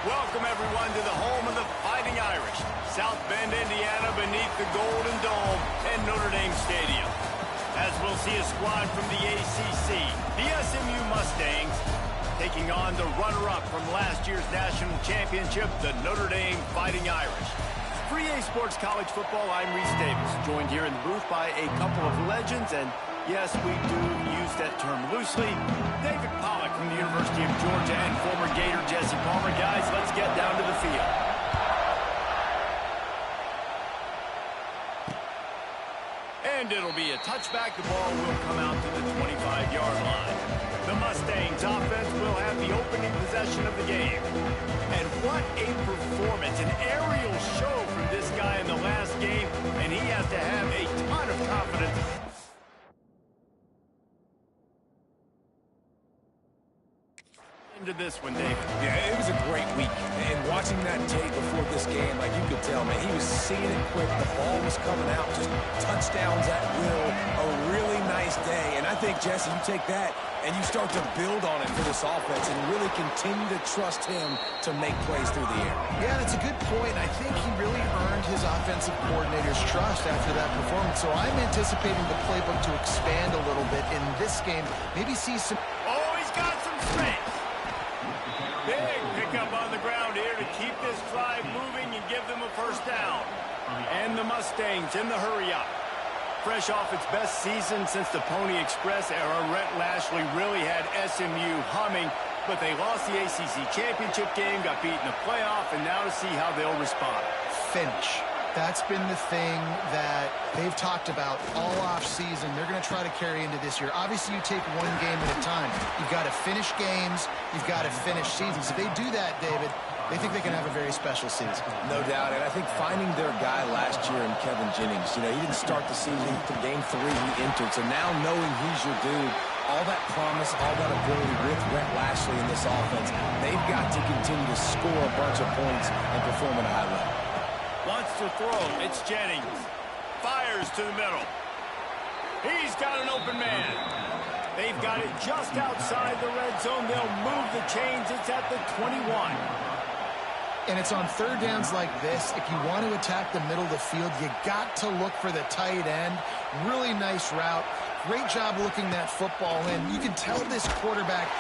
Welcome, everyone, to the home of the Fighting Irish, South Bend, Indiana, beneath the Golden Dome and Notre Dame Stadium. As we'll see a squad from the ACC, the SMU Mustangs, taking on the runner-up from last year's national championship, the Notre Dame Fighting Irish. For EA Sports College Football, I'm Reese Davis, joined here in the booth by a couple of legends, and yes, we do use that term loosely. David Pollack from the University of Georgia and former Gator Jesse Palmer. Guys, let's get down to the field. And it'll be a touchback. The ball will come out to the 25-yard line. The Mustangs offense will have the opening possession of the game. And what a performance, an aerial show from this guy in the last game, and he has to have a ton of confidence. Into this one, David. Yeah, it was a great week. And watching that tape before this game, like you could tell, man, he was seeing it quick. The ball was coming out, just touchdowns at will. A really nice day. And I think, Jesse, you take that and you start to build on it for this offense and really continue to trust him to make plays through the air. Yeah, that's a good point. I think he really earned his offensive coordinator's trust after that performance. So I'm anticipating the playbook to expand a little bit in this game. Maybe see some... Oh, he's got some space. Big pickup on the ground here to keep this drive moving and give them a first down. And the Mustangs in the hurry-up. Fresh off its best season since the Pony Express era, Rhett Lashlee really had SMU humming, but they lost the ACC championship game, got beat in the playoff, and now to see how they'll respond. Finish. That's been the thing that they've talked about all off-season. They're going to try to carry into this year. Obviously, you take one game at a time. You've got to finish games. You've got to finish seasons. If they do that, David, they think they can have a very special season. No doubt, and I think finding their guy last year in Kevin Jennings, he didn't start the season for game 3 he entered, so now knowing he's your dude, all that promise, all that ability with Rhett Lashlee in this offense, they've got to continue to score a bunch of points and perform at a high level. Wants to throw. It's Jennings. Fires to the middle. He's got an open man. They've got it just outside the red zone. They'll move the chains. It's at the 21. And it's on third downs like this. If you want to attack the middle of the field, you got to look for the tight end. Really nice route. Great job looking that football in. You can tell this quarterback.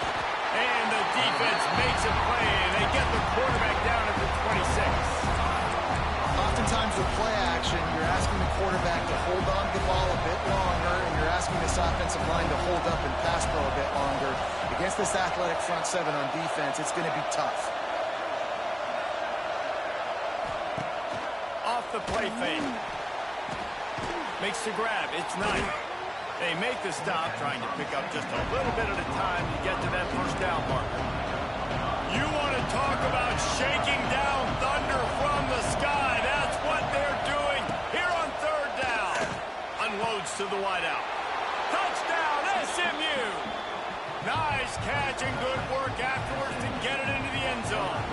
And the defense makes a play, and they get the quarterback down at the 26. Oftentimes with play action, you're asking the quarterback to hold on to the ball a bit longer, and you're asking this offensive line to hold up and pass pro a bit longer. Against this athletic front seven on defense, it's going to be tough. Off the play fake. Makes the grab. It's Knight. They make the stop, trying to pick up just a little bit at a time to get to that first down marker. You want to talk about shaking down thunder from the sky. That's what they're doing here on third down. Unloads to the wideout. Touchdown, SMU. Nice catch and good work afterwards to get it into the end zone.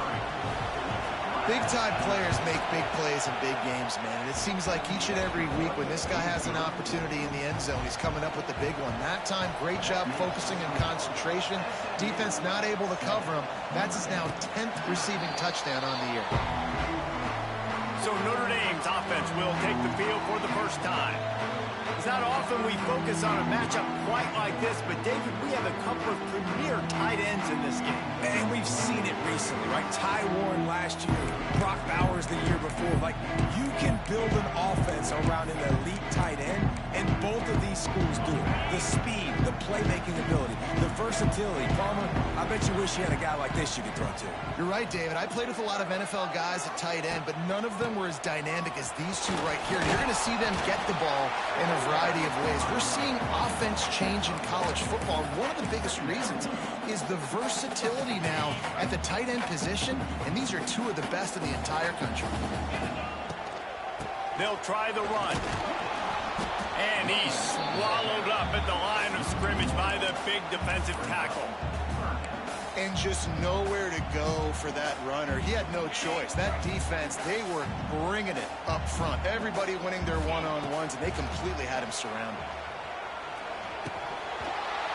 Big-time players make big plays in big games, man. And it seems like each and every week when this guy has an opportunity in the end zone, he's coming up with the big one. That time, great job focusing and concentration. Defense not able to cover him. That's his now 10th receiving touchdown on the year. So Notre Dame's offense will take the field for the first time. It's not often we focus on a matchup quite like this, but David, we have a couple of premier tight ends in this game. And we've seen it recently, right? Ty Warren last year, Brock Bowers the year before. Like, you can build an offense around an elite tight end, and both of these schools do it. The speed, the playmaking ability, the versatility. Palmer, I bet you wish you had a guy like this you could throw to. You're right, David. I played with a lot of NFL guys at tight end, but none of them were as dynamic as these two right here. You're going to see them get the ball in a variety of ways. We're seeing offense change in college football, and one of the biggest reasons is the versatility now at the tight end position, and these are two of the best in the entire country. They'll try the run. And he's swallowed up at the line of scrimmage by the big defensive tackle. And just nowhere to go for that runner. He had no choice. That defense, they were bringing it up front. Everybody winning their one-on-ones, and they completely had him surrounded.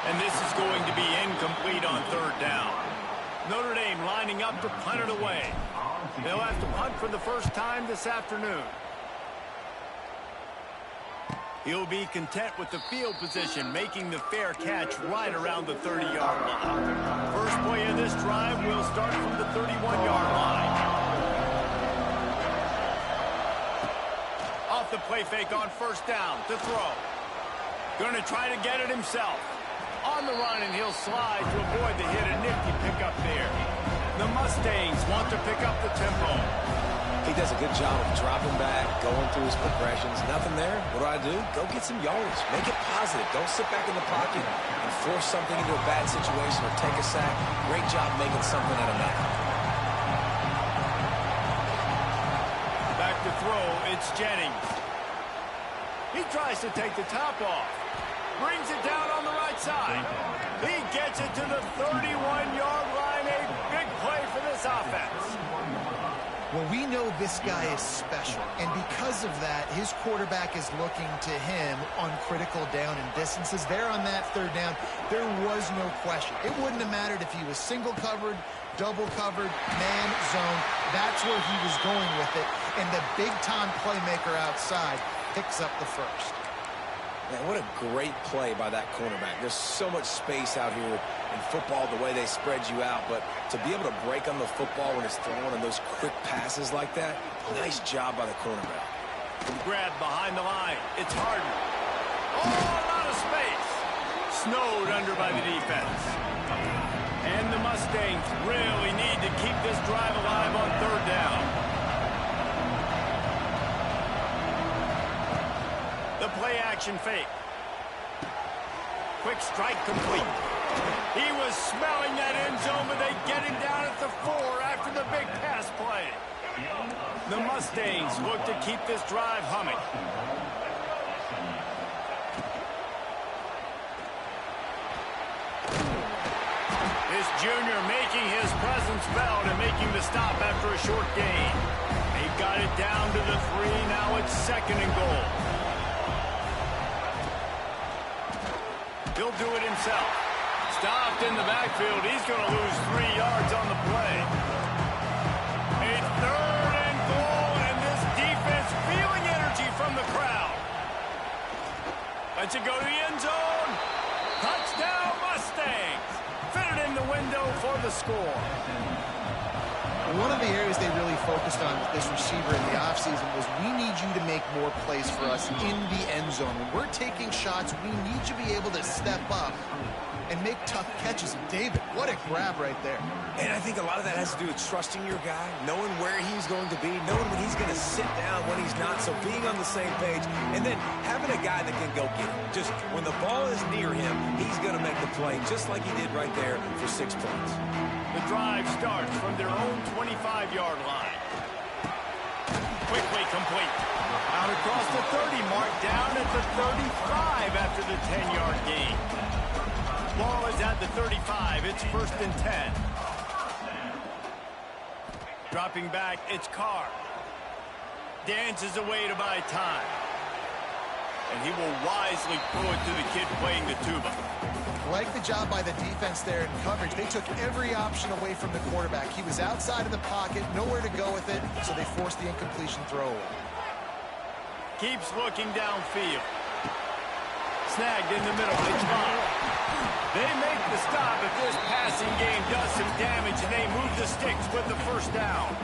And this is going to be incomplete on third down. Notre Dame lining up to punt it away. They'll have to punt for the first time this afternoon. He'll be content with the field position, making the fair catch right around the 30-yard line. First play of this drive will start from the 31-yard line. Off the play fake on first down to throw. Going to try to get it himself. On the run, and he'll slide to avoid the hit. A nifty pickup there. The Mustangs want to pick up the tempo. He does a good job of dropping back, going through his progressions. Nothing there. What do? Go get some yardage. Make it positive. Don't sit back in the pocket and force something into a bad situation or take a sack. Great job making something out of that. Back to throw. It's Jennings. He tries to take the top off. Brings it down on the right side. He gets it to the 31-yard line. A big play for this offense. Well, we know this guy is special, and because of that, his quarterback is looking to him on critical down and distances. There on that third down, there was no question. It wouldn't have mattered if he was single covered, double covered, man, zone. That's where he was going with it, and the big-time playmaker outside picks up the first. Man, what a great play by that cornerback. There's so much space out here in football, the way they spread you out, but to be able to break on the football when it's thrown on those quick passes like that, nice job by the cornerback. Grab behind the line. It's Harden. Oh, a lot of space. Snowed under by the defense. And the Mustangs really need to keep this drive alive on third down. The play-action fake. Quick strike complete. He was smelling that end zone, but they get him down at the 4 after the big pass play. The Mustangs look to keep this drive humming. This junior making his presence felt and making the stop after a short gain. They got it down to the 3. Now it's second and goal. He'll do it himself. Stopped in the backfield. He's going to lose 3 yards on the play. A third and goal, and this defense feeling energy from the crowd. Lets it go to the end zone. Touchdown, Mustangs. Fitted in the window for the score. One of the areas they really focused on with this receiver in the offseason was we need you to make more plays for us in the end zone. When we're taking shots, we need you to be able to step up and make tough catches. And David, what a grab right there. And I think a lot of that has to do with trusting your guy, knowing where he's going to be, knowing when he's going to sit down, when he's not, so being on the same page, and then having a guy that can go get him. Just when the ball is near him, he's going to make the play, just like he did right there for 6 points. The drive starts from their own 25-yard line. Quickly complete. Out across the 30 mark, down at the 35 after the 10-yard gain. Ball is at the 35. It's first and 10. Dropping back, it's Carr. Dances away to buy time. And he will wisely throw it to the kid playing the tuba. Like the job by the defense there in coverage. They took every option away from the quarterback. He was outside of the pocket, nowhere to go with it, so they forced the incompletion throw. Keeps looking downfield. Snagged in the middle. It's Vaughn. They make the stop if this passing game does some damage, and they move the sticks with the first down.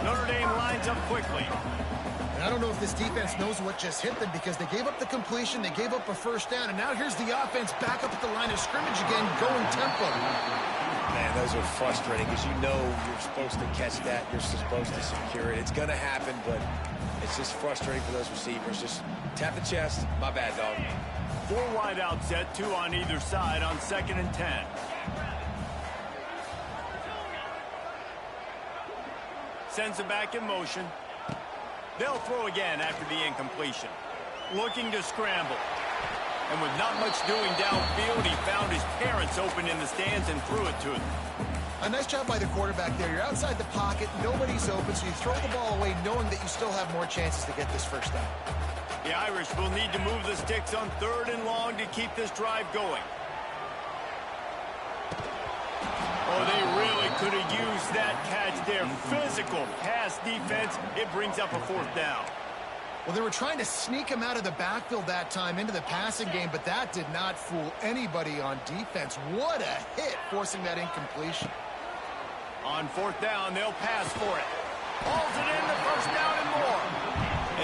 Notre Dame lines up quickly. And I don't know if this defense knows what just hit them because they gave up the completion, they gave up a first down, and now here's the offense back up at the line of scrimmage again, going tempo. Man, those are frustrating because you know you're supposed to catch that, you're supposed to secure it. It's going to happen, but it's just frustrating for those receivers. Just tap the chest. My bad, dog. 4 wide out set, 2 on either side on second and 10. Sends it back in motion. They'll throw again after the incompletion. Looking to scramble. And with not much doing downfield, he found his parents open in the stands and threw it to them. A nice job by the quarterback there. You're outside the pocket, nobody's open, so you throw the ball away knowing that you still have more chances to get this first down. The Irish will need to move the sticks on 3rd and long to keep this drive going. Oh, they could have used that catch there. Physical pass defense. It brings up a 4th down. Well, they were trying to sneak him out of the backfield that time into the passing game, but that did not fool anybody on defense. What a hit, forcing that incompletion. On 4th down, they'll pass for it. Hauls it in, the 1st down and more.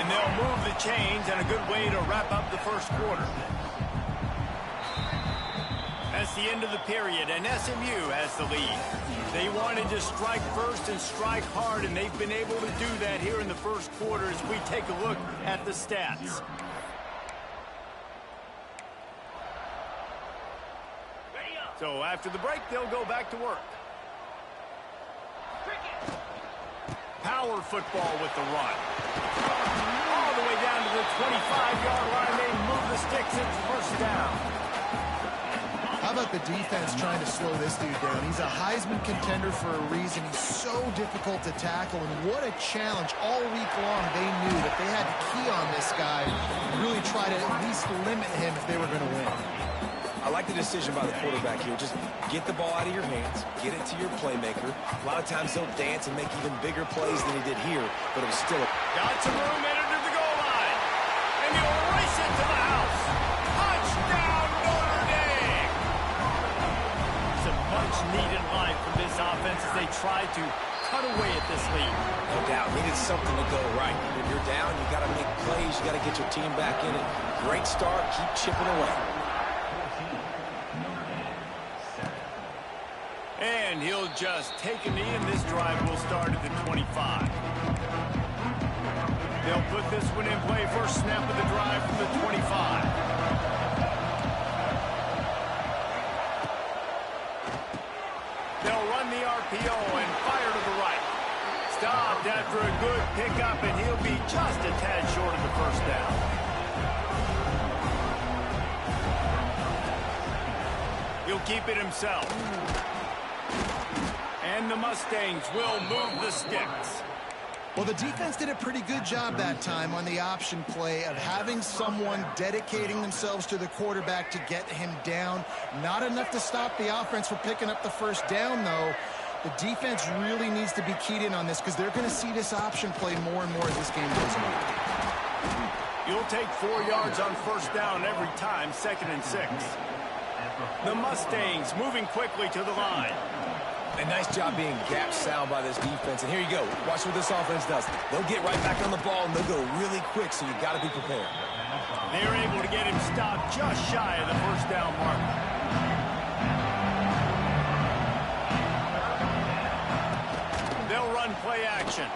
And they'll move the chains, and a good way to wrap up the 1st quarter. That's the end of the period, and SMU has the lead. They wanted to strike first and strike hard, and they've been able to do that here in the 1st quarter as we take a look at the stats. So after the break, they'll go back to work. Power football with the run. All the way down to the 25-yard line. They move the sticks. It's 1st down. How about the defense trying to slow this dude down? He's a Heisman contender for a reason. He's so difficult to tackle, and what a challenge. All week long, they knew that they had to key on this guy and really try to at least limit him if they were going to win. I like the decision by the quarterback here. Just get the ball out of your hands, get it to your playmaker. A lot of times they'll dance and make even bigger plays than he did here, but it was still Got some room, entered to the goal line. And he'll race it to the house. Touchdown, Notre Dame! Some much-needed life from this offense as they try to cut away at this lead. No doubt. Needed something to go right. When you're down, you got to make plays. You got to get your team back in it. Great start. Keep chipping away. And he'll just take a knee, and this drive will start at the 25. They'll put this one in play. First snap of the drive from the 25. They'll run the RPO and fire to the right. Stopped after a good pickup, and he'll be just a tad short of the 1st down. He'll keep it himself. And the Mustangs will move the sticks. Well, the defense did a pretty good job that time on the option play of having someone dedicating themselves to the quarterback to get him down. Not enough to stop the offense from picking up the 1st down, though. The defense really needs to be keyed in on this because they're going to see this option play more and more as this game goes on. You'll take 4 yards on 1st down every time, 2nd and 6. The Mustangs moving quickly to the line. A nice job being gap sound by this defense. And here you go. Watch what this offense does. They'll get right back on the ball, and they'll go really quick, so you got to be prepared. They're able to get him stopped just shy of the 1st down mark. They'll run play action.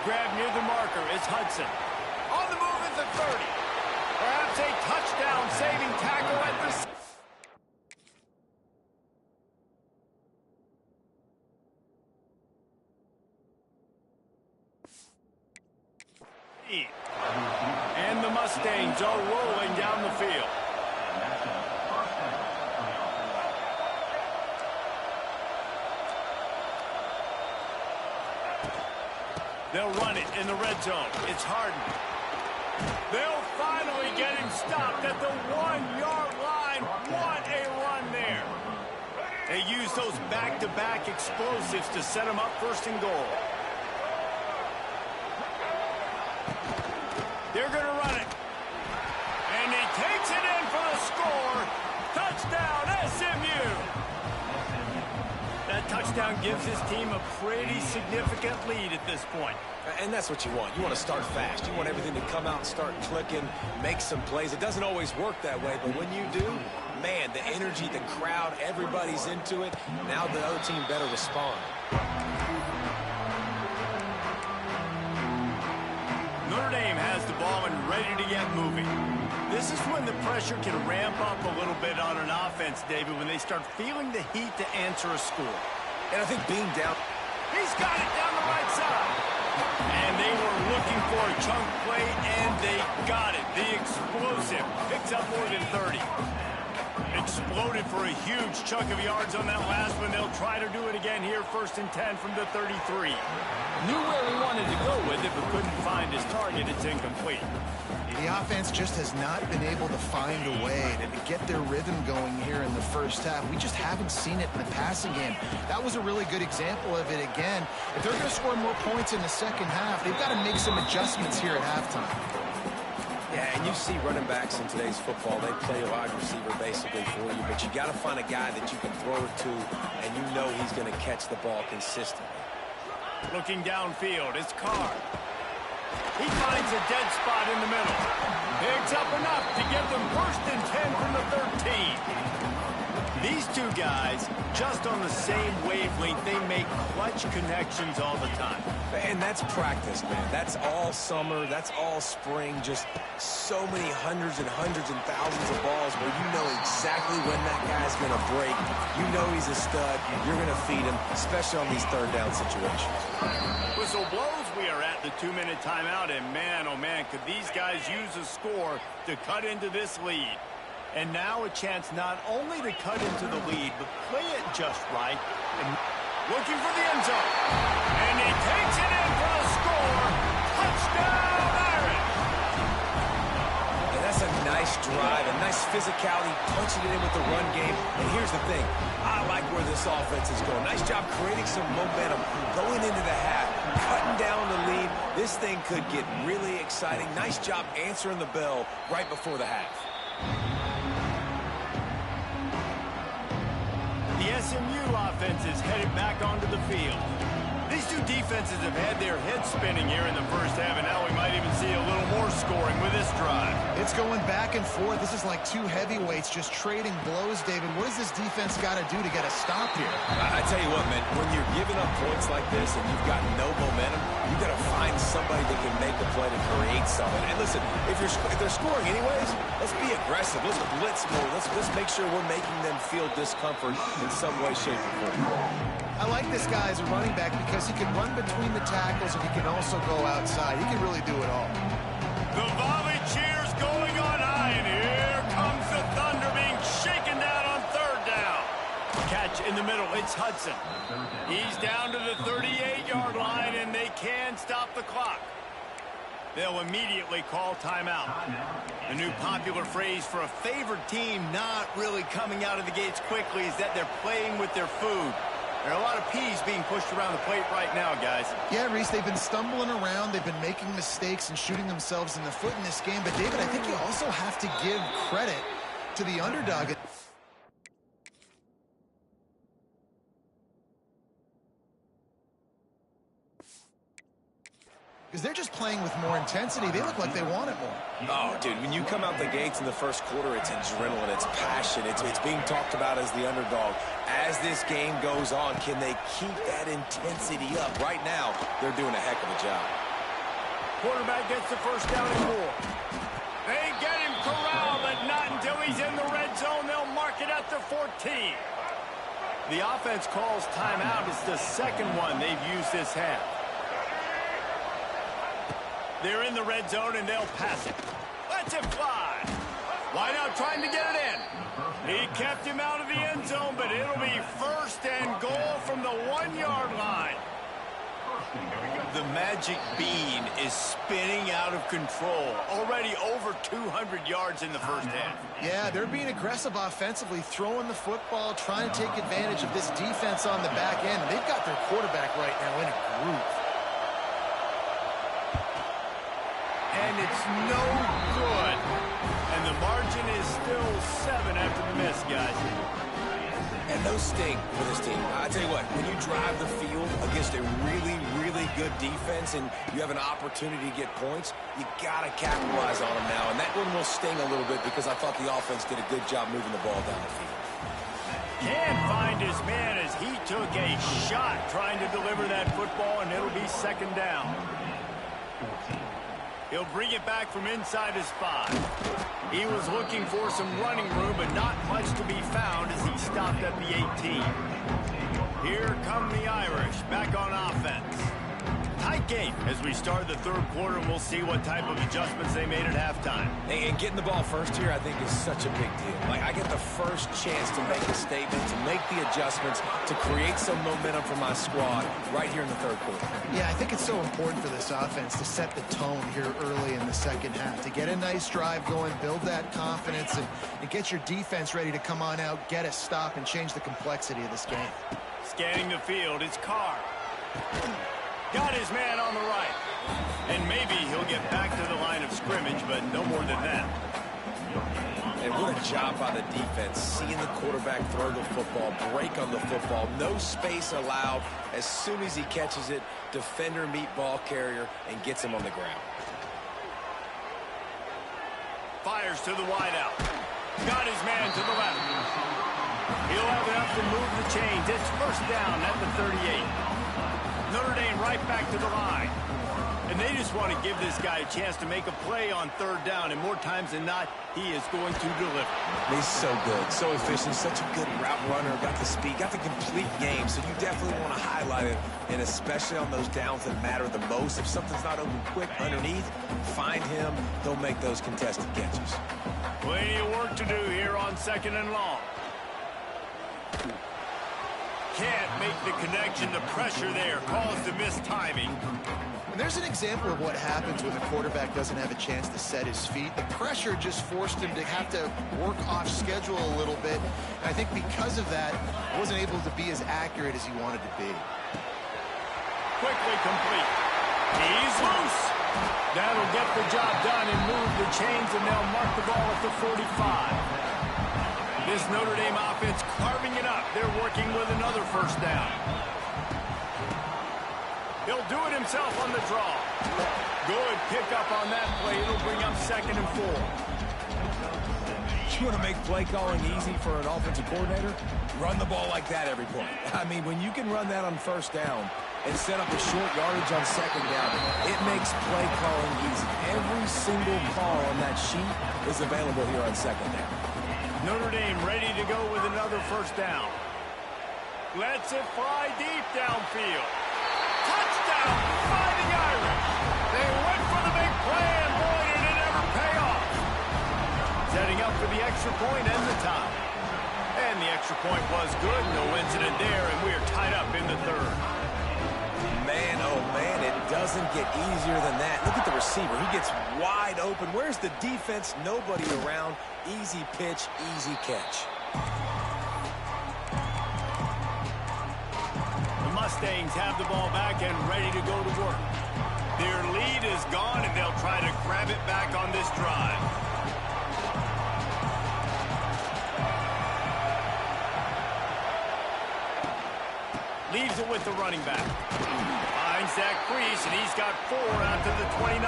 Grab near the marker is Hudson. On the move is the 30. Perhaps a touchdown-saving tackle at the... And the Mustangs are rolling down the field. They'll run it in the red zone. It's Harden. They'll finally get him stopped at the 1-yard line. What a run there. They use those back-to-back explosives to set him up 1st and goal. They're going to run it. And he takes it in for the score. Touchdown, SMU. That touchdown gives his team a pretty significant lead at this point. And that's what you want. You want to start fast. You want everything to come out and start clicking, make some plays. It doesn't always work that way, but when you do, man, the energy, the crowd, everybody's into it. Now the other team better respond. Notre Dame has the ball and ready to get moving. This is when the pressure can ramp up a little bit on an offense, David, when they start feeling the heat to answer a score. And I think being down... He's got it down the right side. And they were looking for a chunk play, and they got it. The explosive picks up more than 30. The exploded for a huge chunk of yards on that last one. They'll try to do it again here, 1st and 10 from the 33. Knew where he wanted to go with it, but couldn't find his target. It's incomplete. The offense just has not been able to find a way to get their rhythm going here in the first half. We just haven't seen it in the passing game. That was a really good example of it again. If they're going to score more points in the second half, they've got to make some adjustments here at halftime. Yeah, and you see running backs in today's football, they play a wide receiver basically for you, but you got to find a guy that you can throw it to, and you know he's going to catch the ball consistently. Looking downfield, it's Carr. He finds a dead spot in the middle. Picks up enough to get them 1st and 10 from the 13. These two guys, just on the same wavelength, they make clutch connections all the time. And that's practice, man. That's all summer. That's all spring. Just so many hundreds and thousands of balls where you know exactly when that guy's going to break. You know he's a stud. You're going to feed him, especially on these third down situations. Whistle blows. We are at the 2-minute timeout, and man, oh man, could these guys use a score to cut into this lead. And now a chance not only to cut into the lead, but play it just right. And looking for the end zone. And he takes it in for the score. Touchdown, Irish! And that's a nice drive, a nice physicality, punching it in with the run game. And here's the thing. I like where this offense is going. Nice job creating some momentum, going into the half, cutting down the lead. This thing could get really exciting. Nice job answering the bell right before the half. The SMU offense is headed back onto the field. These two defenses have had their heads spinning here in the first half, and now we might even see a little more scoring with this drive. It's going back and forth. This is like two heavyweights just trading blows, David. What does this defense got to do to get a stop here? I tell you what, man, when you're giving up points like this and you've got no momentum, you got to find somebody that can make the play to create something. And listen, if they're scoring anyways, let's be aggressive. Let's blitz more. Let's make sure we're making them feel discomfort in some way, shape, or form. I like this guy as a running back because he can run between the tackles and he can also go outside. He can really do it all. The volley cheers going on high, and here comes the Thunder being shaken down on 3rd down. Catch in the middle, it's Hudson. He's down to the 38-yard line, and they can stop the clock. They'll immediately call timeout. The new popular phrase for a favored team not really coming out of the gates quickly is that they're playing with their food. There are a lot of peas being pushed around the plate right now, guys. Yeah, Reese, they've been stumbling around. They've been making mistakes and shooting themselves in the foot in this game. But, David, I think you also have to give credit to the underdog. Because they're just playing with more intensity. They look like they want it more. Oh, dude, when you come out the gates in the first quarter, it's adrenaline, it's passion, it's being talked about as the underdog. As this game goes on, can they keep that intensity up? Right now, they're doing a heck of a job. Quarterback gets the first down and more. They get him corralled, but not until he's in the red zone. They'll mark it at the 14. The offense calls timeout. It's the second one they've used this half. They're in the red zone, and they'll pass it. Let's it fly. Wideout trying to get it in. He kept him out of the end zone, but it'll be 1st and goal from the 1-yard line. The magic bean is spinning out of control. Already over 200 yards in the first half. Yeah, they're being aggressive offensively, throwing the football, trying to take advantage of this defense on the back end. They've got their quarterback right now in a groove. And it's no good. And the margin is still 7 after the miss, guys. And those sting for this team. I tell you what, when you drive the field against a really, really good defense and you have an opportunity to get points, you got to capitalize on them now. And that one will sting a little bit because I thought the offense did a good job moving the ball down the field. Can't find his man as he took a shot trying to deliver that football, and it'll be 2nd down. He'll bring it back from inside his 5. He was looking for some running room, but not much to be found as he stopped at the 18. Here come the Irish back on offense. Tight game as we start the third quarter, and we'll see what type of adjustments they made at halftime. And getting the ball first here, I think, is such a big deal. Like, I get the first chance to make a statement, to make the adjustments, to create some momentum for my squad right here in the third quarter. Yeah, I think it's so important for this offense to set the tone here early in the second half, to get a nice drive going, build that confidence, and get your defense ready to come on out, get a stop, and change the complexity of this game. Scanning the field, it's Carr. Got his man on the right. And maybe he'll get back to the line of scrimmage, but no more than that. And what a job by the defense, seeing the quarterback throw the football, break on the football, no space allowed. As soon as he catches it, defender meet ball carrier and gets him on the ground. Fires to the wideout. Got his man to the left. He'll have enough to move the chains. It's first down at the 38. Notre Dame right back to the line. And they just want to give this guy a chance to make a play on third down. And more times than not, he is going to deliver. He's so good, so efficient, such a good route runner, got the speed, got the complete game. So you definitely want to highlight it, and especially on those downs that matter the most. If something's not open quick underneath, find him. He'll make those contested catches. Plenty of work to do here on second and long. Can't make the connection. The pressure there caused a mistiming. And there's an example of what happens when the quarterback doesn't have a chance to set his feet. The pressure just forced him to have to work off schedule a little bit. And I think because of that, he wasn't able to be as accurate as he wanted to be. Quickly complete. He's loose. That'll get the job done and move the chains, and they'll mark the ball at the 45. This Notre Dame offense carving it up. They're working with another first down. He'll do it himself on the draw. Good pickup on that play. It'll bring up second and 4. You want to make play calling easy for an offensive coordinator? Run the ball like that every play. I mean, when you can run that on first down and set up a short yardage on second down, it makes play calling easy. Every single call on that sheet is available here on second down. Notre Dame ready to go with another first down. Lets it fly deep downfield. Touchdown, Fighting Irish. They went for the big play, and boy, did it ever pay off. Setting up for the extra point and the tie. And the extra point was good. No incident there, and we are tied up in the third. Man, oh man, it doesn't get easier than that. Look at the receiver. He gets wide open. Where's the defense? Nobody around. Easy pitch, easy catch. The Mustangs have the ball back and ready to go to work. Their lead is gone, and they'll try to grab it back on this drive. Leaves it with the running back. Finds that crease, and he's got 4 out to the 29.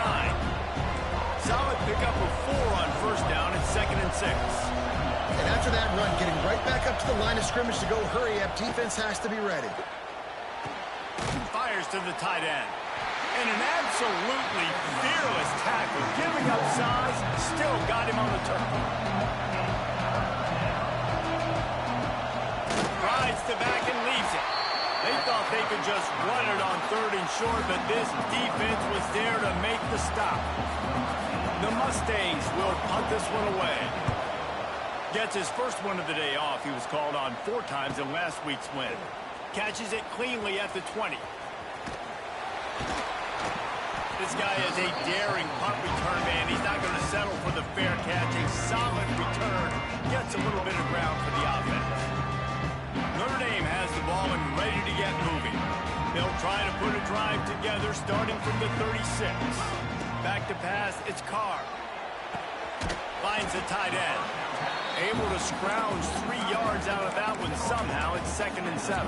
Solid pickup of 4 on first down and second and 6. And after that run, getting right back up to the line of scrimmage to go hurry up, defense has to be ready. Fires to the tight end. And an absolutely fearless tackle. Giving up size, still got him on the turf. Rides the back and leaves it. They thought they could just run it on third and short, but this defense was there to make the stop. The Mustangs will punt this one away. Gets his first one of the day off. He was called on 4 times in last week's win. Catches it cleanly at the 20. This guy is a daring punt return man. He's not going to settle for the fair catch. A solid return. Gets a little bit of ground for the offense. Notre Dame has the ball and ready to get moving. They'll try to put a drive together starting from the 36. Back to pass, it's Carr. Finds the tight end. Able to scrounge 3 yards out of that one somehow. It's second and 7.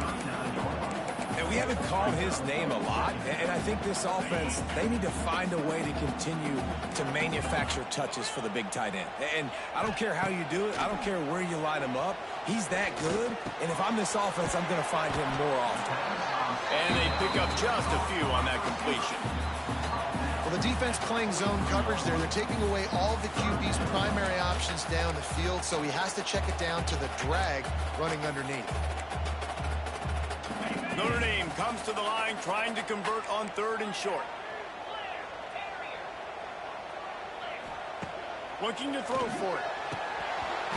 And we haven't called his name a lot, and I think this offense, they need to find a way to continue to manufacture touches for the big tight end. And I don't care how you do it. I don't care where you line him up. He's that good, and if I'm this offense, I'm going to find him more often. And they pick up just a few on that completion. Well, the defense playing zone coverage there. They're taking away all of the QB's primary options down the field, so he has to check it down to the drag running underneath. Notre Dame comes to the line trying to convert on 3rd and short. Looking to throw for it.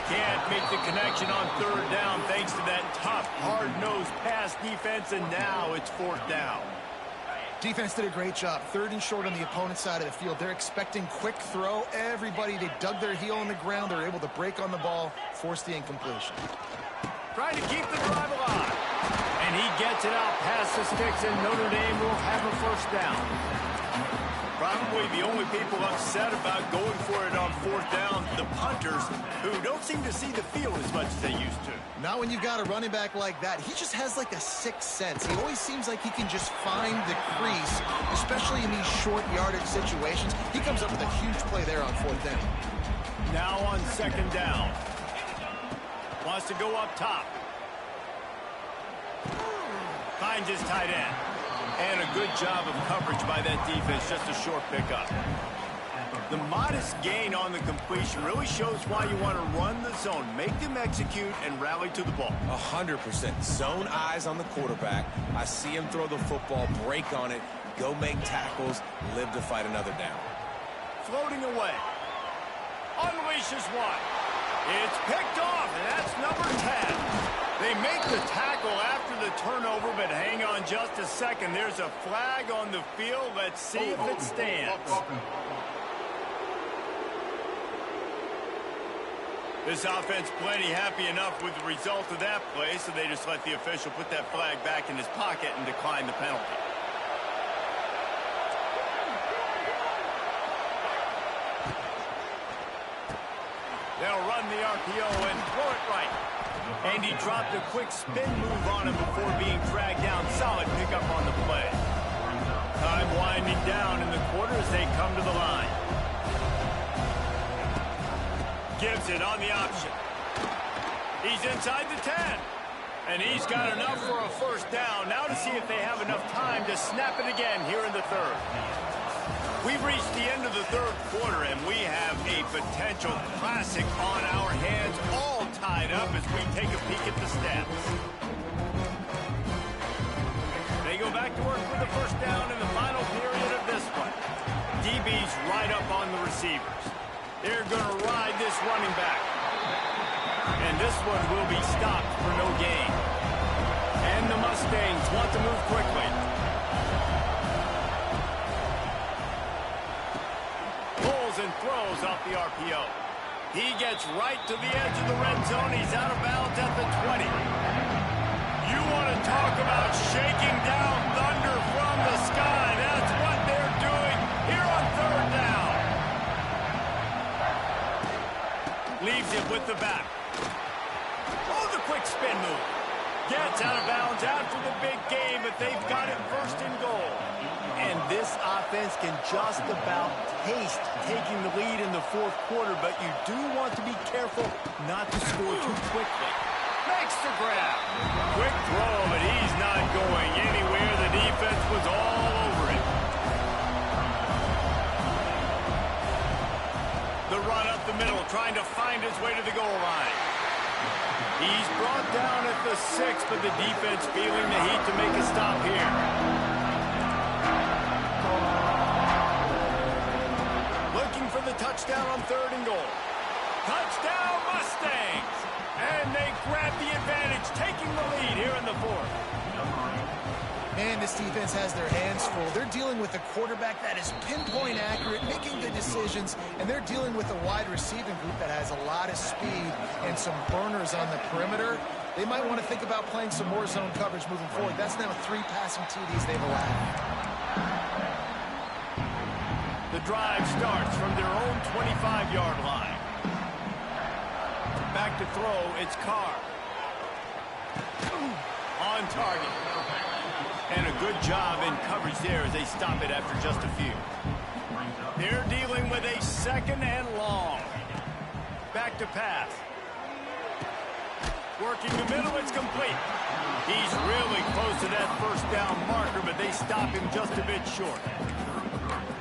Can't make the connection on 3rd down thanks to that tough, hard-nosed pass defense, and now it's 4th down. Defense did a great job. 3rd and short on the opponent's side of the field. They're expecting quick throw. Everybody, they dug their heel in the ground. They're able to break on the ball, force the incompletion. Trying to keep the drive alive. And he gets it out past the sticks, and Notre Dame will have a 1st down. Probably the only people upset about going for it on 4th down, the punters, who don't seem to see the field as much as they used to. Not when you've got a running back like that. He just has like a sixth sense. He always seems like he can just find the crease, especially in these short yardage situations. He comes up with a huge play there on 4th down. Now on 2nd down. Wants to go up top. Finds his tight end. And a good job of coverage by that defense, just a short pickup. The modest gain on the completion really shows why you want to run the zone, make them execute, and rally to the ball. 100%. Zone eyes on the quarterback. I see him throw the football, break on it, go make tackles, live to fight another down. Floating away. Unleashes one. It's picked off, and that's number 10. They make the tackle after the turnover, but hang on just a second. There's a flag on the field. Let's see if it stands. This offense plenty happy enough with the result of that play, so they just let the official put that flag back in his pocket and decline the penalty. They'll run the RPO and throw it right. And he dropped a quick spin move on him before being dragged down. Solid pickup on the play. Time winding down in the quarter as they come to the line. Gibson on the option. He's inside the 10. And he's got enough for a 1st down. Now to see if they have enough time to snap it again here in the 3rd. We've reached the end of the 3rd quarter, and we have a potential classic on our hands, all tied up as we take a peek at the stats. They go back to work with the 1st down in the final period of this one. DB's right up on the receivers. They're going to ride this running back. And this one will be stopped for no gain. And the Mustangs want to move quickly. And throws off the RPO. He gets right to the edge of the red zone. He's out of bounds at the 20. You want to talk about shaking down thunder from the sky. That's what they're doing here on 3rd down. Leaves it with the back. Oh, the quick spin move. Gets out of bounds after the big game, but they've got it 1st and goal. And this offense can just about taste taking the lead in the 4th quarter, but you do want to be careful not to score too quickly. Makes the grab. Quick throw, but he's not going anywhere. The defense was all over it. The run up the middle, trying to find his way to the goal line. He's brought down at the 6, but the defense feeling the heat to make a stop here. Touchdown on 3rd and goal. Touchdown Mustangs! And they grab the advantage, taking the lead here in the 4th. Man, this defense has their hands full. They're dealing with a quarterback that is pinpoint accurate, making good decisions, and they're dealing with a wide receiving group that has a lot of speed and some burners on the perimeter. They might want to think about playing some more zone coverage moving forward. That's now 3 passing TDs they've allowed. The drive starts from their own 25-yard line. Back to throw, it's Carr. On target. And a good job in coverage there as they stop it after just a few. They're dealing with a 2nd and long. Back to pass. Working the middle, it's complete. He's really close to that 1st down marker, but they stop him just a bit short.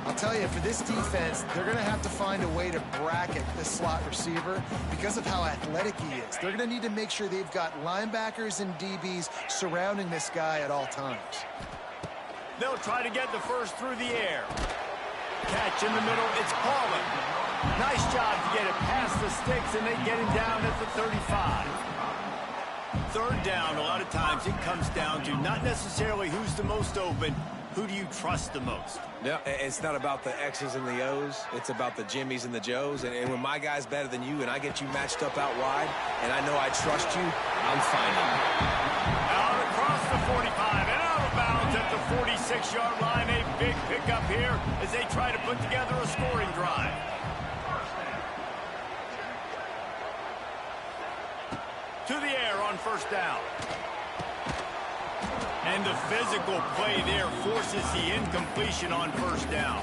I'll tell you, for this defense, they're going to have to find a way to bracket this slot receiver because of how athletic he is. They're going to need to make sure they've got linebackers and DBs surrounding this guy at all times. They'll try to get the first through the air. Catch in the middle, it's Pollard. Nice job to get it past the sticks, and they get him down at the 35. Third down, a lot of times it comes down to not necessarily who's the most open, who do you trust the most? Yeah, it's not about the X's and the O's. It's about the Jimmys and the Joes. And when my guy's better than you and I get you matched up out wide, and I know I trust you, I'm finding you. Out across the 45 and out of bounds at the 46-yard line. A big pickup here as they try to put together a scoring drive. To the air on first down. And the physical play there forces the incompletion on first down.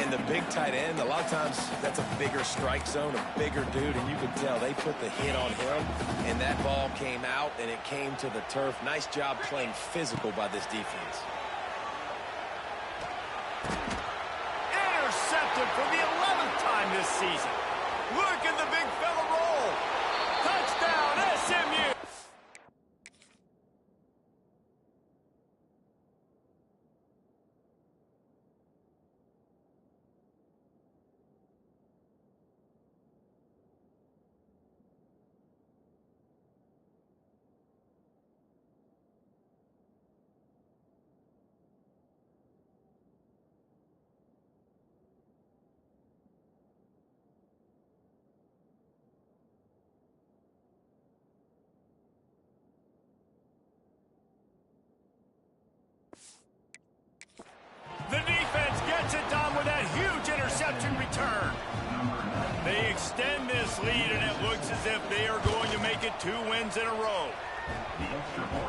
And the big tight end, a lot of times that's a bigger strike zone, a bigger dude, and you can tell they put the hit on him, and that ball came out, and it came to the turf. Nice job playing physical by this defense. Intercepted for the 11th time this season. Look at the big fella roll. Touchdown, SMU. The defense gets it done with that huge interception return. They extend this lead, and it looks as if they are going to make it 2 wins in a row.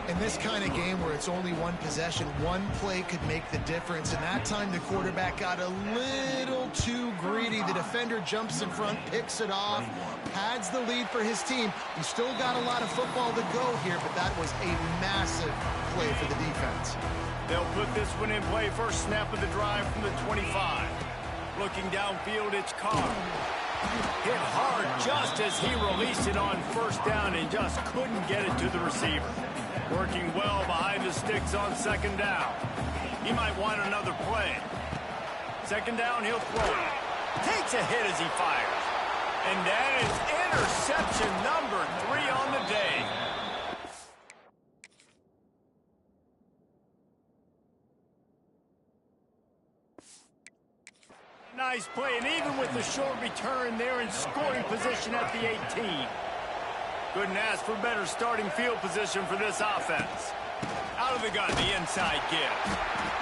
In this kind of game where it's only one possession, one play could make the difference. And that time the quarterback got a little too greedy. The defender jumps in front, picks it off, pads the lead for his team. He's still got a lot of football to go here, but that was a massive play for the defense. They'll put this one in play. First snap of the drive from the 25. Looking downfield, it's Carr. Hit hard just as he released it on first down and just couldn't get it to the receiver. Working well behind the sticks on second down. He might want another play. Second down, he'll throw it. Takes a hit as he fires. And that is interception number 3 on the day. Nice play, and even with the short return, they're in scoring position at the 18. Couldn't ask for better starting field position for this offense. Out of the gun, the inside give.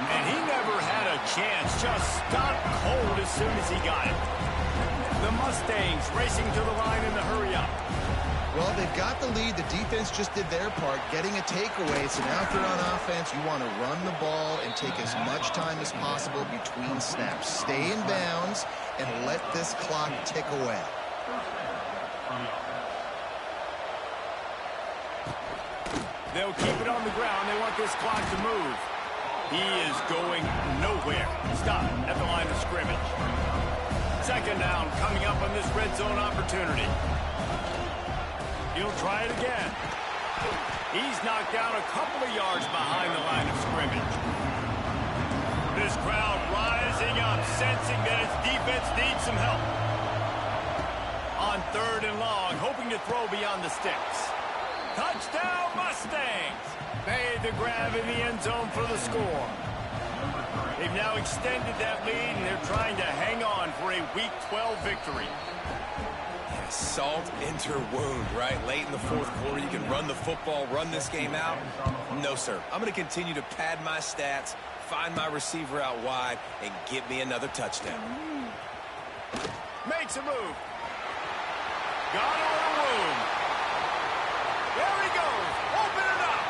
And he never had a chance, just stopped cold as soon as he got it. The Mustangs racing to the line in the hurry-up. Well, they've got the lead. The defense just did their part, getting a takeaway. So now if you're on offense, you want to run the ball and take as much time as possible between snaps. Stay in bounds and let this clock tick away. They'll keep it on the ground. They want this clock to move. He is going nowhere. Stop at the line of scrimmage. Second down coming up on this red zone opportunity. He'll try it again. He's knocked down a couple of yards behind the line of scrimmage. This crowd rising up, sensing that its defense needs some help. On third and long, hoping to throw beyond the sticks. Touchdown, Mustangs! Made the grab in the end zone for the score. They've now extended that lead, and they're trying to hang on for a Week 12 victory. Salt into wound, right? Late in the fourth quarter, you can run the football, run this game out. No, sir. I'm going to continue to pad my stats, find my receiver out wide, and get me another touchdown. Makes a move. Got a little room. There he goes. Open it up.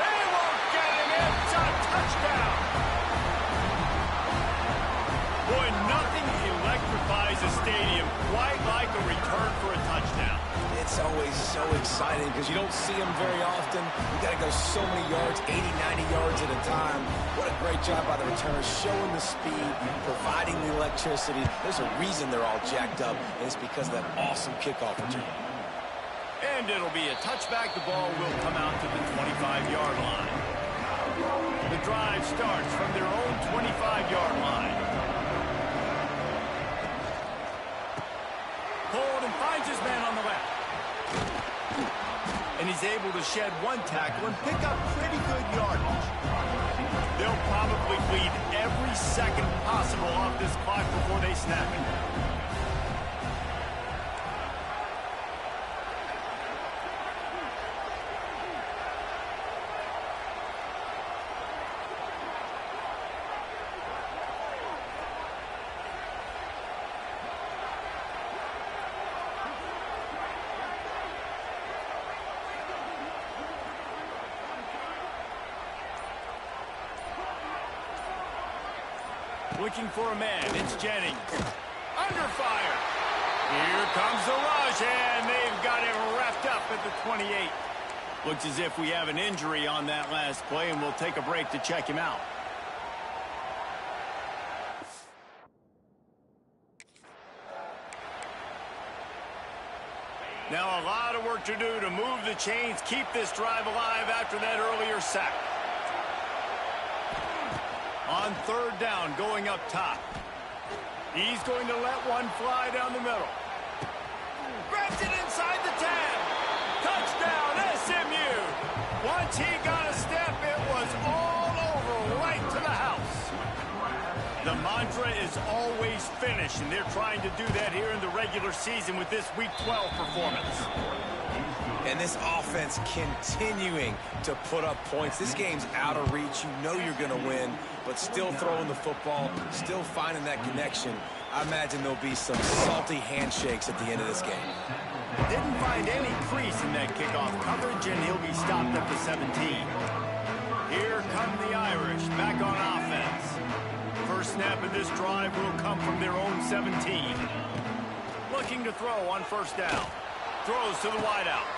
They won't get him. It's a touchdown. Boy, nothing electrifies a stadium quite like a return for a touchdown. It's always so exciting because you don't see them very often. You got to go so many yards, 80, 90 yards at a time. What a great job by the returners, showing the speed, providing the electricity. There's a reason they're all jacked up, and it's because of that awesome kickoff return. And it'll be a touchback. The ball will come out to the 25-yard line. The drive starts from their own 25-yard line. Hold and finds his man on the left. And he's able to shed one tackle and pick up pretty good yardage. They'll probably bleed every second possible off this clock before they snap it. Looking for a man, it's Jennings. Under fire. Here comes the rush, and they've got him wrapped up at the 28. Looks as if we have an injury on that last play, and we'll take a break to check him out. Now a lot of work to do to move the chains, keep this drive alive after that earlier sack. On third down, going up top. He's going to let one fly down the middle. Grabs it inside the 10. Touchdown, SMU. Once he got a step, it was all over, right to the house. The mantra is always finish, and they're trying to do that here in the regular season with this Week 12 performance. And this offense continuing to put up points. This game's out of reach. You know you're going to win, but still throwing the football, still finding that connection. I imagine there'll be some salty handshakes at the end of this game. Didn't find any crease in that kickoff coverage, and he'll be stopped at the 17. Here come the Irish, back on offense. First snap of this drive will come from their own 17. Looking to throw on first down. Throws to the wideout.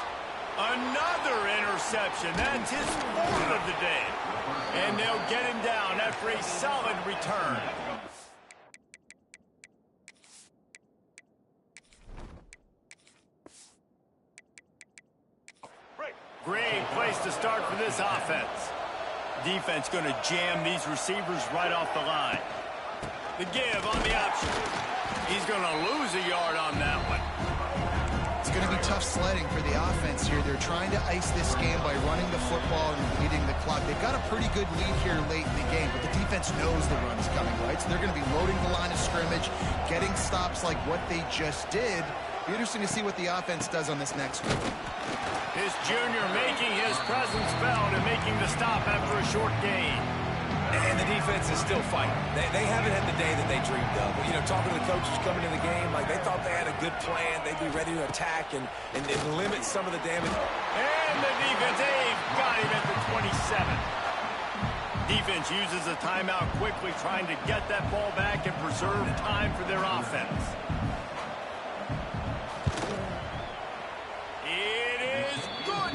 Another interception. That's his fourth of the day. And they'll get him down after a solid return. Great place to start for this offense. Defense going to jam these receivers right off the line. The give on the option. He's going to lose a yard on that one. It's going to be tough sledding for the offense here. They're trying to ice this game by running the football and bleeding the clock. They've got a pretty good lead here late in the game, but the defense knows the run is coming, right? So they're going to be loading the line of scrimmage, getting stops like what they just did. Be interesting to see what the offense does on this next one. This junior making his presence felt and making the stop after a short gain. And the defense is still fighting. They haven't had the day that they dreamed of. You know, talking to the coaches coming in the game, like they thought they had a good plan. They'd be ready to attack and limit some of the damage. And the defense, they've got him at the 27. Defense uses a timeout quickly, trying to get that ball back and preserve time for their offense. It is good.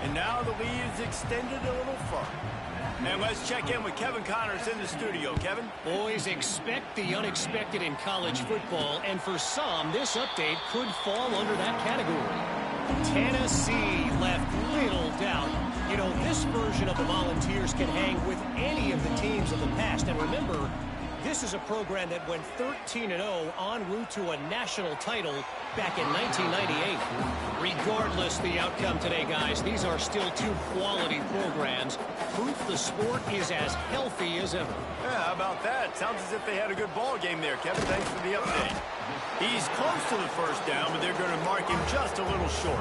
And now the lead is extended a little further. And let's check in with Kevin Connors in the studio. Kevin? Boys, expect the unexpected in college football, and for some, this update could fall under that category. Tennessee left little doubt. You know, this version of the Volunteers can hang with any of the teams of the past. And remember, this is a program that went 13-0 en route to a national title back in 1998. Regardless the outcome today, guys, these are still two quality programs. Proof the sport is as healthy as ever. Yeah, how about that? Sounds as if they had a good ball game there, Kevin. Thanks for the update. He's close to the first down, but they're going to mark him just a little short.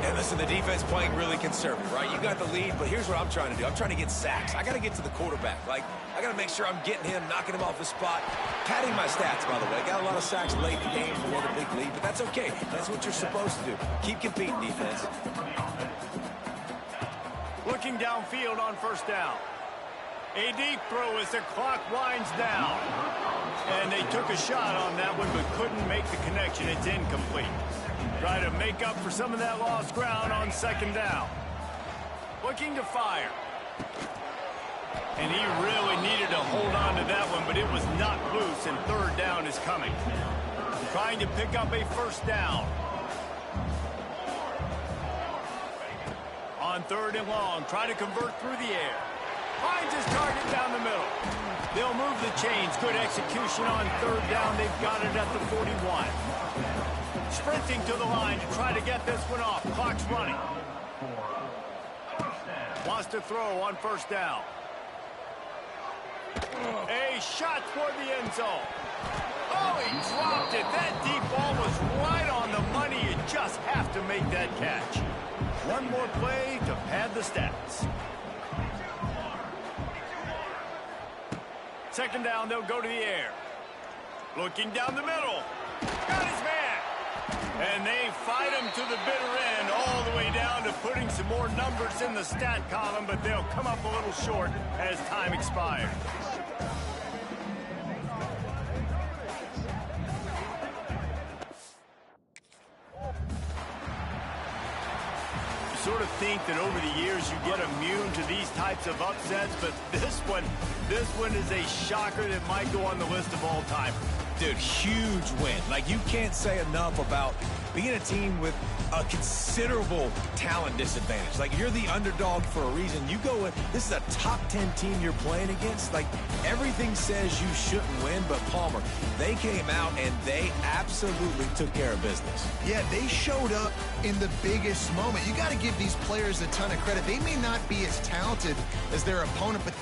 And listen, the defense playing really conservative, right? You got the lead, but here's what I'm trying to do. I'm trying to get sacks. I got to get to the quarterback. Like, I got to make sure I'm getting him, knocking him off the spot. Padding my stats, by the way. Got a lot of sacks late in the game for a big lead, but that's okay. That's what you're supposed to do. Keep competing, defense. Looking downfield on first down. A deep throw as the clock winds down. And they took a shot on that one, but couldn't make the connection. It's incomplete. Try to make up for some of that lost ground on second down. Looking to fire. And he really needed to hold on to that one, but it was knocked loose, and third down is coming. Trying to pick up a first down. On third and long, try to convert through the air. Finds his target down the middle. They'll move the chains. Good execution on third down. They've got it at the 41. Sprinting to the line to try to get this one off. Clock's running. Wants to throw on first down. A shot toward the end zone. Oh, he dropped it. That deep ball was right on the money. You just have to make that catch. One more play to pad the stats. Second down, they'll go to the air. Looking down the middle. Got his man. And they fight him to the bitter end, all the way down to putting some more numbers in the stat column, but they'll come up a little short as time expires. Sort of think that over the years you get immune to these types of upsets, but this one is a shocker that might go on the list of all time. Dude, huge win. Like, you can't say enough about being a team with a considerable talent disadvantage. Like, you're the underdog for a reason. You go in, this is a top 10 team you're playing against. Like, everything says you shouldn't win, but Palmer, they came out and they absolutely took care of business. Yeah, they showed up in the biggest moment. You got to give these players a ton of credit. They may not be as talented as their opponent, but